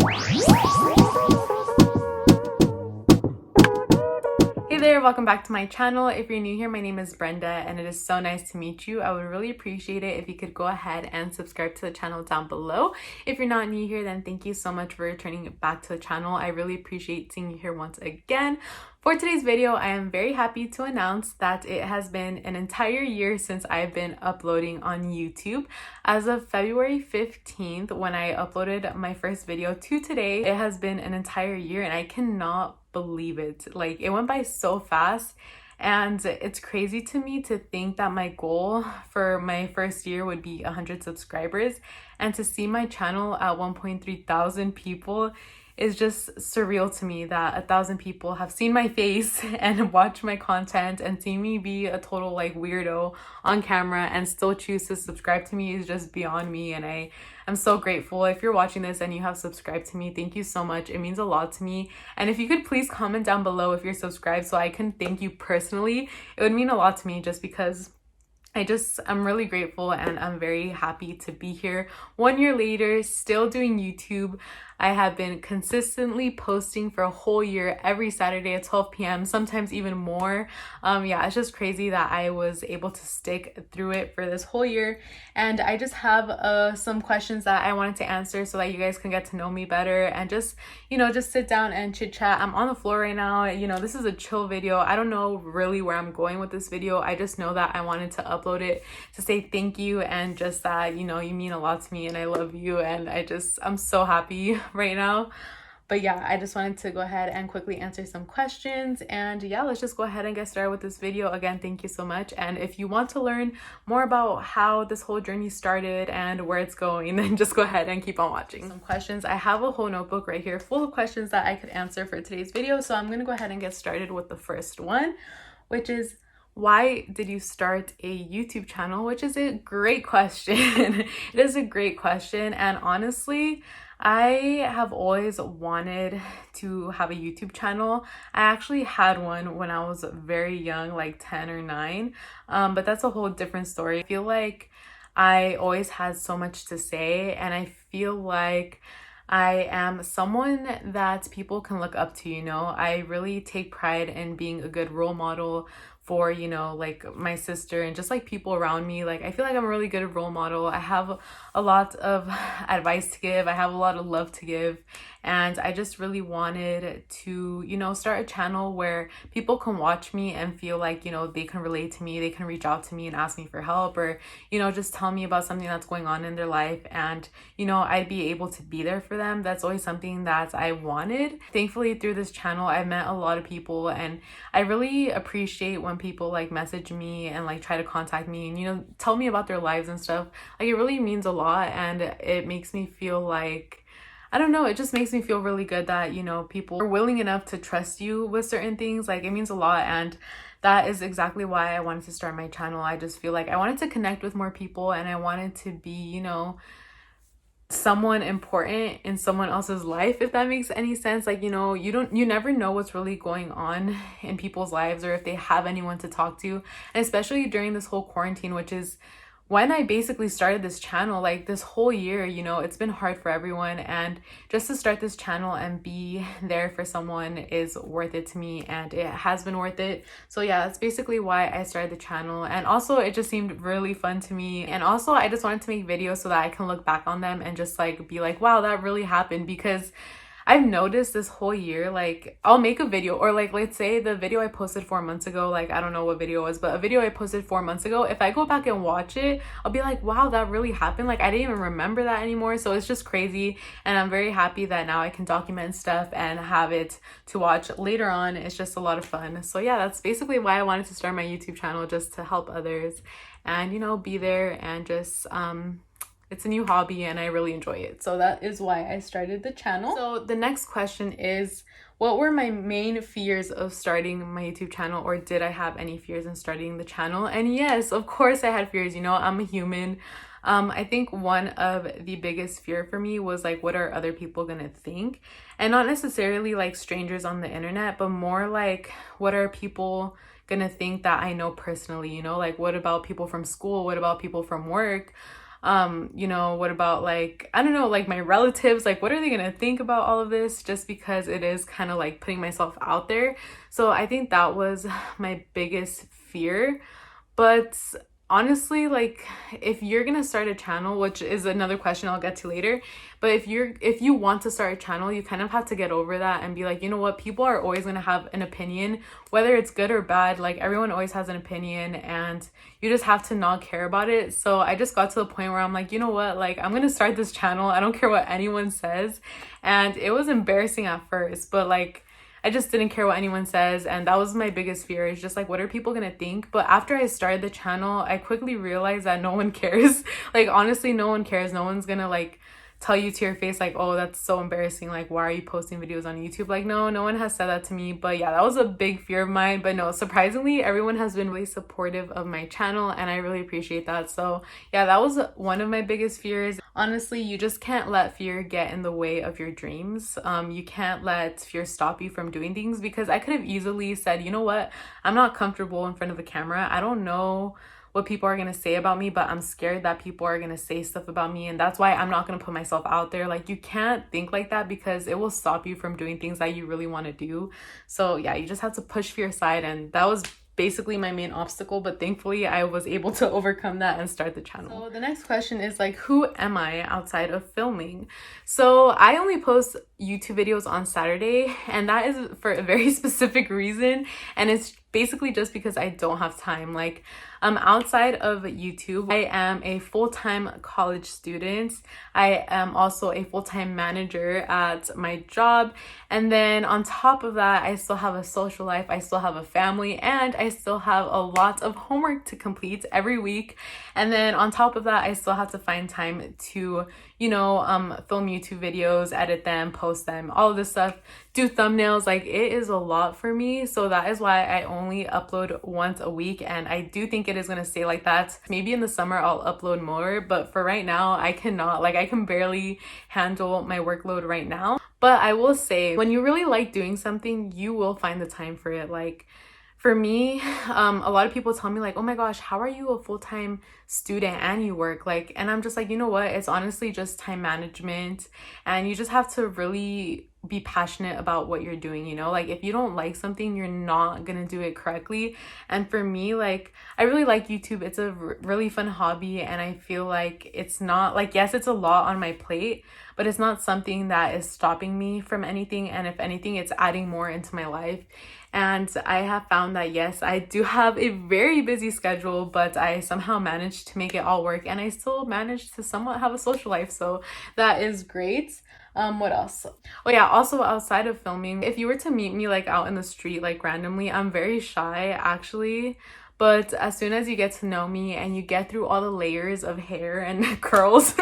Hey there, welcome back to my channel. If you're new here, my name is Brenda and it is so nice to meet you. I would really appreciate it if you could go ahead and subscribe to the channel down below. If you're not new here, then thank you so much for returning back to the channel. I really appreciate seeing you here once again. For today's video, I am very happy to announce that it has been an entire year since I've been uploading on YouTube. As of February 15th, when I uploaded my first video to today, it has been an entire year and I cannot believe it. Like, it went by so fast, and it's crazy to me to think that my goal for my first year would be 100 subscribers, and to see my channel at 1.3 thousand people is just surreal to me, that 1,000 people have seen my face and watched my content and seen me be a total like weirdo on camera and still choose to subscribe to me is just beyond me. And I'm so grateful. If you're watching this and you have subscribed to me, thank you so much. It means a lot to me. And if you could please comment down below if you're subscribed so I can thank you personally, it would mean a lot to me, just because I'm really grateful and I'm very happy to be here 1 year later, still doing YouTube. I have been consistently posting for a whole year, every Saturday at 12 p.m., sometimes even more. Yeah, it's just crazy that I was able to stick through it for this whole year. And I just have some questions that I wanted to answer so that you guys can get to know me better and just, just sit down and chit chat. I'm on the floor right now. This is a chill video. I don't know really where I'm going with this video. I just know that I wanted to upload it to say thank you and just that, you mean a lot to me and I love you, and I'm so happy right now. But yeah, I just wanted to go ahead and quickly answer some questions, and yeah, let's just go ahead and get started with this video. Again, thank you so much. And if you want to learn more about how this whole journey started and where it's going, then just go ahead and keep on watching. Some questions. I have a whole notebook right here full of questions that I could answer for today's video, so I'm gonna go ahead and get started with the first one, which is, why did you start a YouTube channel? Which is a great question. It is a great question, and honestly, I have always wanted to have a YouTube channel. I actually had one when I was very young, like 10 or 9, but that's a whole different story. I feel like I always had so much to say, and I feel like I am someone that people can look up to, I really take pride in being a good role model for, like my sister and just like people around me. Like, I feel like I'm a really good role model. I have a lot of advice to give. I have a lot of love to give. And I just really wanted to, start a channel where people can watch me and feel like, they can relate to me. They can reach out to me and ask me for help, or, just tell me about something that's going on in their life. And, I'd be able to be there for them. That's always something that I wanted. Thankfully, through this channel, I've met a lot of people, and I really appreciate when people like message me and like try to contact me and, tell me about their lives and stuff. Like, it really means a lot, and it makes me feel like, I don't know, it just makes me feel really good that, people are willing enough to trust you with certain things. Like, it means a lot, and that is exactly why I wanted to start my channel. I just feel like I wanted to connect with more people, and I wanted to be, someone important in someone else's life, if that makes any sense. Like, you never know what's really going on in people's lives, or if they have anyone to talk to, and especially during this whole quarantine, which is when I basically started this channel. Like, this whole year, it's been hard for everyone, and just to start this channel and be there for someone is worth it to me, and it has been worth it. So yeah, that's basically why I started the channel. And also, it just seemed really fun to me, and also I just wanted to make videos so that I can look back on them and just like be like, wow, that really happened. Because I've noticed this whole year, like, I'll make a video, or like, let's say the video I posted 4 months ago, like, I don't know what video it was, but a video I posted 4 months ago, if I go back and watch it, I'll be like, wow, that really happened. Like, I didn't even remember that anymore. So it's just crazy. And I'm very happy that now I can document stuff and have it to watch later on. It's just a lot of fun. So yeah, that's basically why I wanted to start my YouTube channel, just to help others and, be there and just, it's a new hobby and I really enjoy it. So that is why I started the channel. So the next question is, what were my main fears of starting my YouTube channel, or did I have any fears in starting the channel? And yes, of course I had fears. I'm a human. I think one of the biggest fear for me was like, what are other people gonna think? And not necessarily like strangers on the internet, but more like, what are people gonna think that I know personally? Like, what about people from school? What about people from work? You know, what about like, I don't know, like my relatives, like what are they gonna think about all of this, just because it is kind of like putting myself out there. So I think that was my biggest fear. But honestly, like if you're gonna start a channel, which is another question I'll get to later, but if you want to start a channel, you kind of have to get over that and be like, you know what, people are always gonna have an opinion, whether it's good or bad. Like everyone always has an opinion, and you just have to not care about it. So I just got to the point where I'm like, you know what, like I'm gonna start this channel, I don't care what anyone says. And it was embarrassing at first, but like I just didn't care what anyone says, and that was my biggest fear, is just like, what are people gonna think? But after I started the channel, I quickly realized that no one cares. Like honestly, no one cares. No one's gonna like tell you to your face like, oh, that's so embarrassing, like why are you posting videos on YouTube? Like no one has said that to me. But yeah, that was a big fear of mine. But no, surprisingly, everyone has been really supportive of my channel, and I really appreciate that. So yeah, that was one of my biggest fears. Honestly, you just can't let fear get in the way of your dreams. You can't let fear stop you from doing things, because I could have easily said, you know what, I'm not comfortable in front of a camera, I don't know what people are going to say about me, but I'm scared that people are going to say stuff about me, and that's why I'm not going to put myself out there. Like you can't think like that, because it will stop you from doing things that you really want to do. So yeah, you just have to push fear aside, and that was basically my main obstacle, but thankfully I was able to overcome that and start the channel. So the next question is like, who am I outside of filming? So I only post YouTube videos on Saturday, and that is for a very specific reason, and it's basically just because I don't have time. Like outside of YouTube, I am a full-time college student. I am also a full-time manager at my job, and then on top of that, I still have a social life, I still have a family, and I still have a lot of homework to complete every week. And then on top of that, I still have to find time to, you know, film YouTube videos, edit them, post them, all of this stuff, do thumbnails. Like it is a lot for me. So that is why I only upload once a week, and I do think it is going to stay like that. Maybe in the summer I'll upload more, but for right now I cannot. Like I can barely handle my workload right now. But I will say, when you really like doing something, you will find the time for it. Like for me, a lot of people tell me like, oh my gosh, how are you a full-time student and you work? Like, and I'm just like, you know what, it's honestly just time management, and you just have to really be passionate about what you're doing, you know? Like if you don't like something, you're not gonna do it correctly. And for me, like I really like YouTube. It's a really fun hobby, and I feel like it's not like, yes, it's a lot on my plate, but it's not something that is stopping me from anything, and if anything, it's adding more into my life. And I have found that yes, I do have a very busy schedule, but I somehow managed to make it all work, and I still managed to somewhat have a social life, so that is great. What else? Oh yeah, also outside of filming, if you were to meet me like out in the street like randomly, I'm very shy actually. But as soon as you get to know me and you get through all the layers of hair and curls,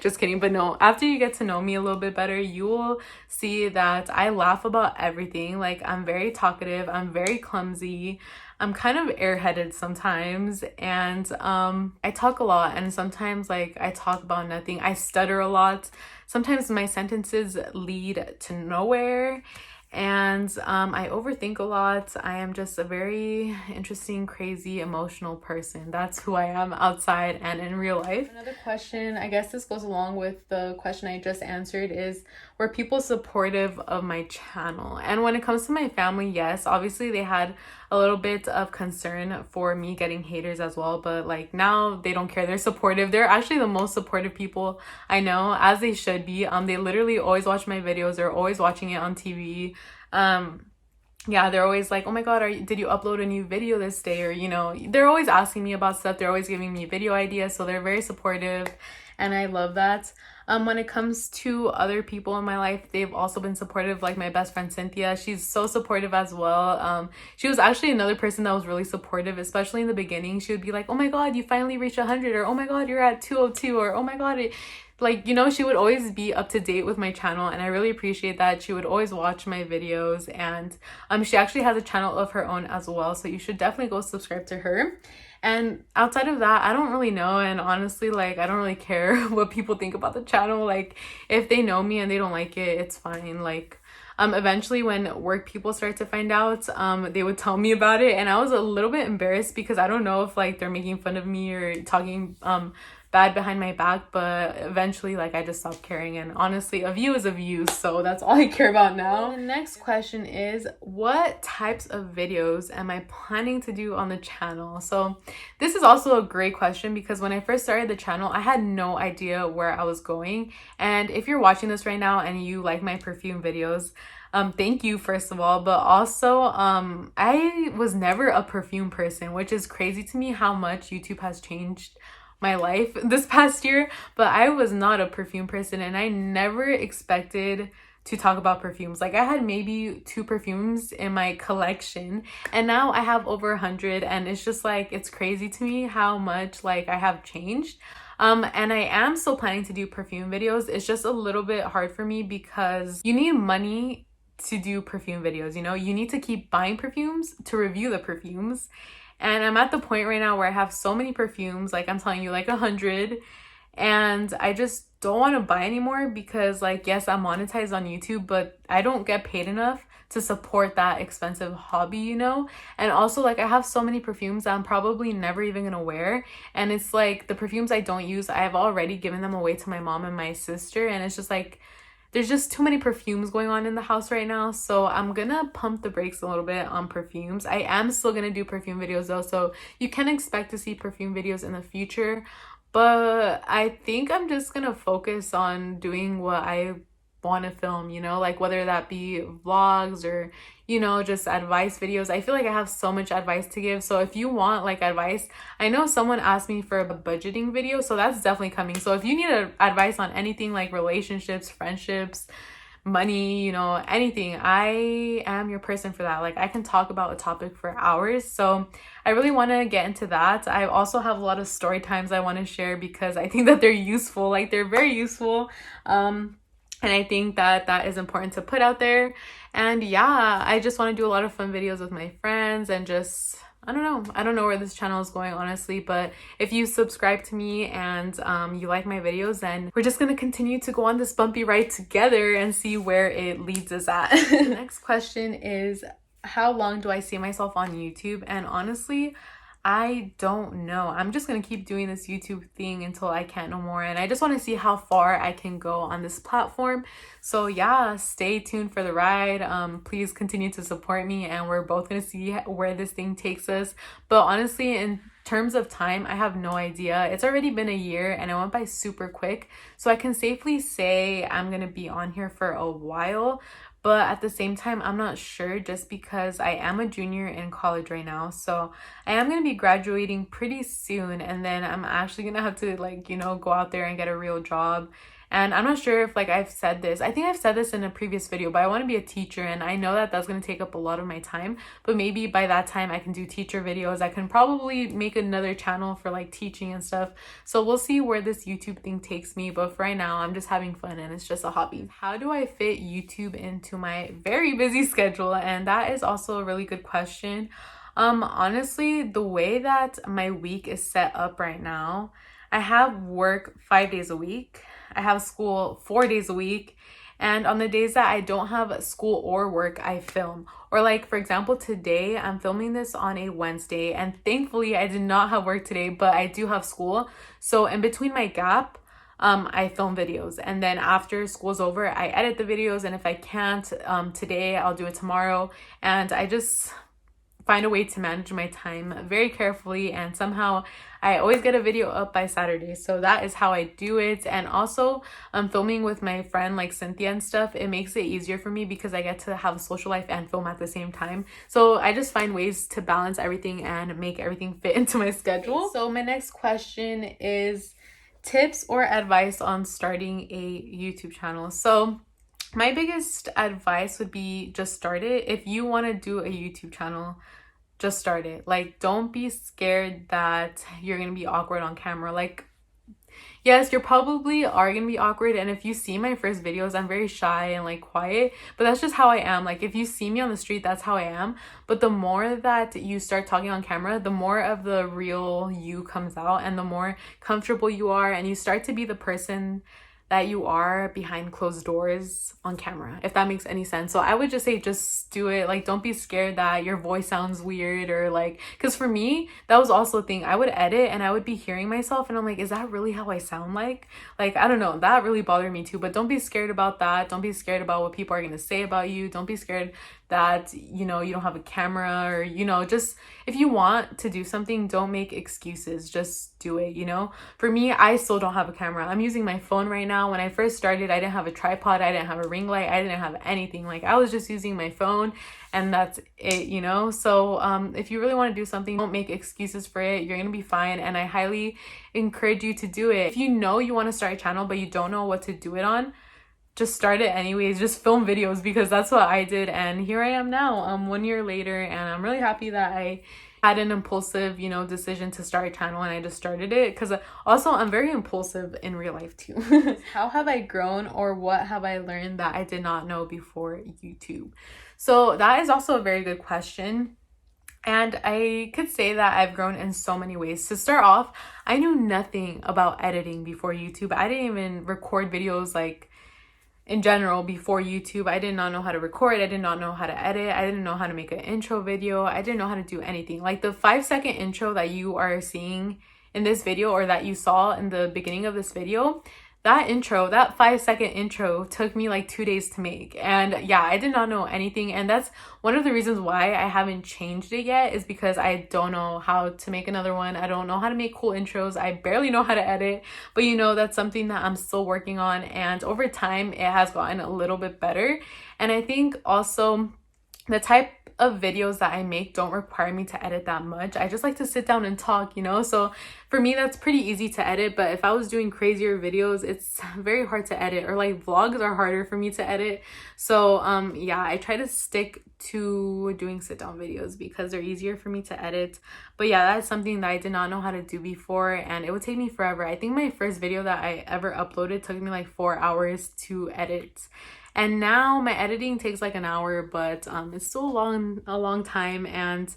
just kidding, but no, after you get to know me a little bit better, you will see that I laugh about everything. Like I'm very talkative, I'm very clumsy, I'm kind of airheaded sometimes, and I talk a lot, and sometimes like I talk about nothing. I stutter a lot. Sometimes my sentences lead to nowhere, and I overthink a lot. I am just a very interesting, crazy, emotional person. That's who I am outside and in real life. Another question, I guess this goes along with the question I just answered, is were people supportive of my channel? And when it comes to my family, yes, obviously they had a little bit of concern for me getting haters as well, but like now they don't care. They're supportive. They're actually the most supportive people I know, as they should be. They literally always watch my videos. They're always watching it on TV. Yeah, they're always like, oh my god, did you upload a new video this day? Or, you know, they're always asking me about stuff. They're always giving me video ideas, so they're very supportive, and I love that. When it comes to other people in my life, they've also been supportive. Like my best friend Cynthia, she's so supportive as well. She was actually another person that was really supportive, especially in the beginning. She would be like, oh my god, you finally reached 100, or oh my god, you're at 202, or oh my god, like, you know, she would always be up to date with my channel, and I really appreciate that. She would always watch my videos, and she actually has a channel of her own as well, so you should definitely go subscribe to her. And outside of that, I don't really know, and honestly, like, I don't really care what people think about the channel. Like, if they know me and they don't like it, it's fine. Like, eventually when work people start to find out, they would tell me about it, and I was a little bit embarrassed because I don't know if like they're making fun of me or talking bad behind my back, but eventually like I just stopped caring, and honestly a view is a view, so that's all I care about now. The next question is, what types of videos am I planning to do on the channel? So this is also a great question because when I first started the channel, I had no idea where I was going. And if you're watching this right now and you like my perfume videos, thank you first of all, but also I was never a perfume person, which is crazy to me how much YouTube has changed my life this past year. But I was not a perfume person, and I never expected to talk about perfumes. Like I had maybe 2 perfumes in my collection, and now I have over 100, and it's just like, it's crazy to me how much like I have changed. And I am still planning to do perfume videos. It's just a little bit hard for me because you need money to do perfume videos, you know? You need to keep buying perfumes to review the perfumes. And I'm at the point right now where I have so many perfumes, like I'm telling you, like 100, and I just don't want to buy anymore because like, yes, I'm monetized on YouTube, but I don't get paid enough to support that expensive hobby, you know? And also like I have so many perfumes that I'm probably never even gonna wear, and it's like the perfumes I don't use, I've already given them away to my mom and my sister, and it's just like there's just too many perfumes going on in the house right now. So I'm gonna pump the brakes a little bit on perfumes. I am still gonna do perfume videos though, so you can expect to see perfume videos in the future. But I think I'm just gonna focus on doing what I want to film, you know, like whether that be vlogs or, you know, just advice videos. I feel like I have so much advice to give. So if you want like advice, I know someone asked me for a budgeting video, so that's definitely coming. So if you need advice on anything like relationships, friendships, money, you know, anything, I am your person for that. Like I can talk about a topic for hours. So I really want to get into that. I also have a lot of story times I want to share because I think that they're useful. Like they're very useful. And I think that that is important to put out there. And yeah, I just want to do a lot of fun videos with my friends and just, I don't know where this channel is going, honestly. But if you subscribe to me and you like my videos, then we're just going to continue to go on this bumpy ride together and see where it leads us at. The next question is, how long do I see myself on YouTube? And honestly, I don't know. I'm just gonna keep doing this YouTube thing until I can't no more, and I just want to see how far I can go on this platform. So yeah, stay tuned for the ride. Please continue to support me, and we're both gonna see where this thing takes us. But honestly, in terms of time, I have no idea. It's already been a year and it went by super quick, so I can safely say I'm gonna be on here for a while. But at the same time, I'm not sure just because I am a junior in college right now. So I am going to be graduating pretty soon. And then I'm actually going to have to like, you know, go out there and get a real job. And I'm not sure if like I've said this. I think I've said this in a previous video, but I want to be a teacher. And I know that that's going to take up a lot of my time. But maybe by that time I can do teacher videos. I can probably make another channel for like teaching and stuff. So we'll see where this YouTube thing takes me. But for right now, I'm just having fun and it's just a hobby. How do I fit YouTube into my very busy schedule? And that is also a really good question. Honestly, the way that my week is set up right now, I have work 5 days a week. I have school 4 days a week. And on the days that I don't have school or work, I film. Or like, for example, today I'm filming this on a Wednesday. And thankfully, I did not have work today, but I do have school. So in between my gap, I film videos. And then after school's over, I edit the videos. And if I can't today, I'll do it tomorrow. And I just find a way to manage my time very carefully, and somehow I always get a video up by Saturday. So that is how I do it. And also filming with my friend like Cynthia and stuff, it makes it easier for me because I get to have a social life and film at the same time. So I just find ways to balance everything and make everything fit into my schedule. So my next question is tips or advice on starting a YouTube channel. So my biggest advice would be just start it. If you want to do a YouTube channel, just start it. Like, don't be scared that you're gonna be awkward on camera. Like, yes, you're probably are gonna be awkward, and if you see my first videos, I'm very shy and like quiet, but that's just how I am. Like, if you see me on the street, that's how I am. But the more that you start talking on camera, the more of the real you comes out, and the more comfortable you are, and you start to be the person that you are behind closed doors on camera, if that makes any sense. So I would just say just do it. Like, don't be scared that your voice sounds weird, or like, because for me that was also a thing. I would edit and I would be hearing myself and I'm like, is that really how I sound? Like I don't know, that really bothered me too. But don't be scared about that. Don't be scared about what people are going to say about you. Don't be scared that, you know, you don't have a camera, or, you know, just if you want to do something, don't make excuses, just do it. You know, for me, I still don't have a camera. I'm using my phone right now. When I first started, I didn't have a tripod, I didn't have a ring light, I didn't have anything. Like, I was just using my phone and that's it, you know. So if you really want to do something, don't make excuses for it. You're gonna be fine, and I highly encourage you to do it. If you know you want to start a channel but you don't know what to do it on, just start it anyways. Just film videos, because that's what I did, and here I am now 1 year later, and I'm really happy that I had an impulsive, you know, decision to start a channel and I just started it. Because also I'm very impulsive in real life too. How have I grown, or what have I learned that I did not know before YouTube? So that is also a very good question. And I could say that I've grown in so many ways. To start off, I knew nothing about editing before YouTube. I didn't even record videos like in general before YouTube. I did not know how to record. I did not know how to edit. I didn't know how to make an intro video. I didn't know how to do anything. Like the 5-second intro that you are seeing in this video, or that you saw in the beginning of this video, that intro, that 5-second intro took me like 2 days to make. And yeah, I did not know anything. And that's one of the reasons why I haven't changed it yet, is because I don't know how to make another one. I don't know how to make cool intros. I barely know how to edit, but you know, that's something that I'm still working on. And over time, it has gotten a little bit better. And I think also the type of videos that I make don't require me to edit that much. I just like to sit down and talk, you know? So for me, that's pretty easy to edit. But if I was doing crazier videos, it's very hard to edit, or like vlogs are harder for me to edit. So yeah, I try to stick to doing sit down videos because they're easier for me to edit. But yeah, that's something that I did not know how to do before, and it would take me forever. I think my first video that I ever uploaded took me like 4 hours to edit. And now my editing takes like an hour, but it's still a long time. And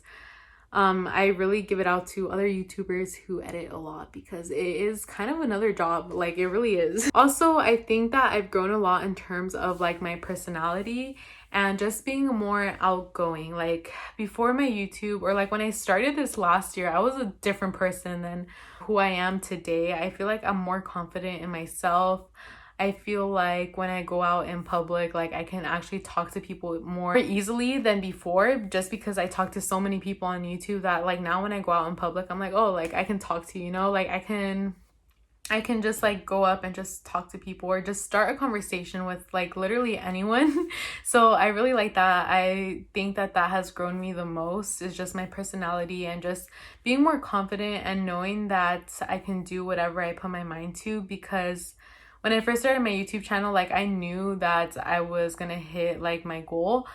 I really give it out to other YouTubers who edit a lot, because it is kind of another job. Like, it really is. Also, I think that I've grown a lot in terms of like my personality and just being more outgoing. Like before my YouTube, or like when I started this last year, I was a different person than who I am today. I feel like I'm more confident in myself. I feel like when I go out in public, like I can actually talk to people more easily than before, just because I talk to so many people on YouTube that like now when I go out in public, I'm like, oh, like I can talk to, you know, like I can just like go up and just talk to people, or just start a conversation with like literally anyone. So I really like that. I think that that has grown me the most, is just my personality and just being more confident and knowing that I can do whatever I put my mind to. Because when I first started my YouTube channel, like I knew that I was gonna hit like my goal,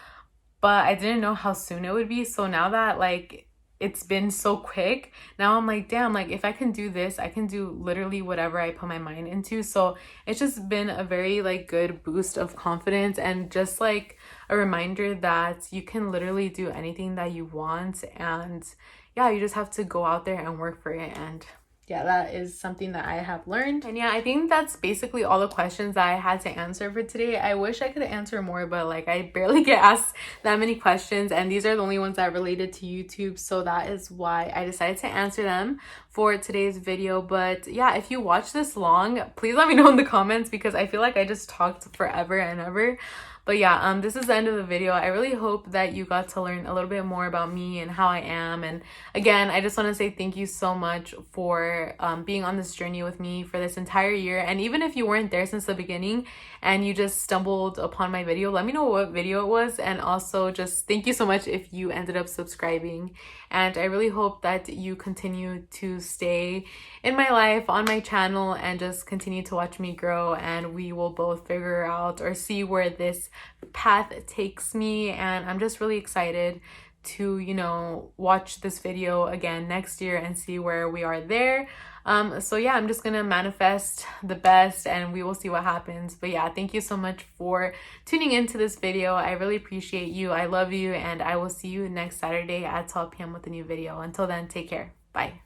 but I didn't know how soon it would be. So now that like it's been so quick, now I'm like, damn, like if I can do this, I can do literally whatever I put my mind into. So it's just been a very like good boost of confidence, and just like a reminder that you can literally do anything that you want. And yeah, you just have to go out there and work for it. And yeah, that is something that I have learned. And yeah, I think that's basically all the questions that I had to answer for today. I wish I could answer more, but like I barely get asked that many questions, and these are the only ones that related to YouTube. So that is why I decided to answer them for today's video. But yeah, if you watch this long, please let me know in the comments, because I feel like I just talked forever and ever. But yeah, this is the end of the video. I really hope that you got to learn a little bit more about me and how I am. And again, I just want to say thank you so much for being on this journey with me for this entire year. And even if you weren't there since the beginning and you just stumbled upon my video, let me know what video it was. And also just thank you so much if you ended up subscribing. And I really hope that you continue to stay in my life, on my channel, and just continue to watch me grow, and we will both figure out or see where this path takes me. And I'm just really excited to, you know, watch this video again next year and see where we are there. So yeah, I'm just gonna manifest the best, and we will see what happens. But yeah, thank you so much for tuning into this video. I really appreciate you. I love you, and I will see you next Saturday at 12 p.m. with a new video. Until then, take care. Bye.